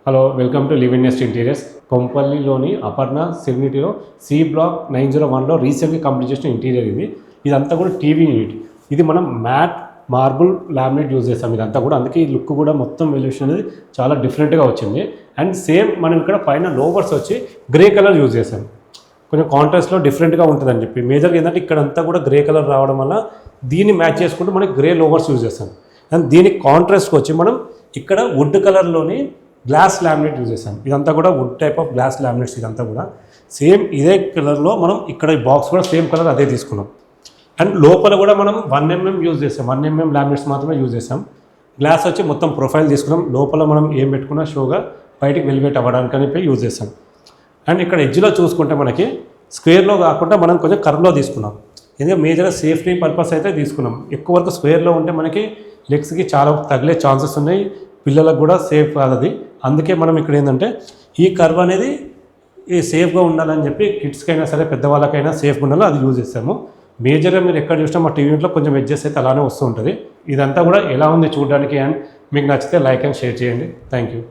Hello, welcome to live in nest interiors. కొంపల్లిలోని అపర్ణ సెరెనిటీలో C block 901లో రీసెంట్గా కంప్లీట్ చేసిన ఇంటీరియర్ ఇది. ఇదంతా కూడా టీవీ యూనిట్. ఇది మనం మ్యాట్ మార్బుల్ లామినేట్ యూజ్ చేస్తాం ఇదంతా కూడా. అందుకే ఈ లుక్ కూడా మొత్తం వెల్యూషన్ అనేది చాలా డిఫరెంట్గా వచ్చింది. అండ్ సేమ్ మనం ఇక్కడ పైన లోవర్స్ వచ్చి గ్రే కలర్ యూజ్ చేస్తాం. కొంచెం కాంట్రాస్ట్లో డిఫరెంట్గా ఉంటుందని చెప్పి మేజర్గా ఏంటంటే ఇక్కడంతా కూడా గ్రే కలర్ రావడం వల్ల దీన్ని మ్యాచ్ చేసుకుంటూ మనకి గ్రే లోవర్స్ యూజ్ చేస్తాం. అండ్ దీనికి కాంట్రాస్ట్కి వచ్చి మనం ఇక్కడ వుడ్ కలర్లోని గ్లాస్ లామినేట్ యూజ్ చేస్తాం. ఇదంతా కూడా wood type of glass laminates. ఇదంతా కూడా సేమ్ ఇదే కలర్లో మనం ఇక్కడ ఈ బాక్స్ కూడా సేమ్ కలర్ అదే తీసుకున్నాం. అండ్ లోపల కూడా మనం 1mm యూజ్ చేస్తాం. 1mm లామినేట్స్ మాత్రమే యూజ్ చేస్తాం. గ్లాస్ వచ్చి మొత్తం ప్రొఫైల్ తీసుకున్నాం. లోపల మనం ఏం పెట్టుకున్నా షోగా బయటికి వెలివేట్ అవ్వడానికి అని యూజ్ చేస్తాం. అండ్ ఇక్కడ ఎడ్జ్లో చూసుకుంటే మనకి స్క్వేర్లో కాకుండా మనం కొంచెం కర్వ్లో తీసుకున్నాం. ఎందుకంటే మేజర్గా సేఫ్టీ పర్పస్ అయితే తీసుకున్నాం. ఎక్కువ వరకు స్క్వేర్లో ఉంటే మనకి లెగ్స్కి చాలా తగిలే ఛాన్సెస్ ఉన్నాయి. పిల్లలకు కూడా సేఫ్ కాదు అది. అందుకే మనం ఇక్కడ ఏంటంటే ఈ కర్వ్ అనేది సేఫ్గా ఉండాలని చెప్పి కిడ్స్కైనా సరే పెద్దవాళ్ళకైనా సేఫ్గా ఉండాలో అది యూజ్ చేస్తాము. మేజర్గా మీరు ఎక్కడ చూసినా మా టీవీలో కొంచెం ఎడ్జెస్ అయితే అలానే వస్తూ ఉంటుంది. ఇదంతా కూడా ఎలా ఉంది చూడడానికి. అండ్ మీకు నచ్చితే లైక్ అండ్ షేర్ చేయండి. Thank you.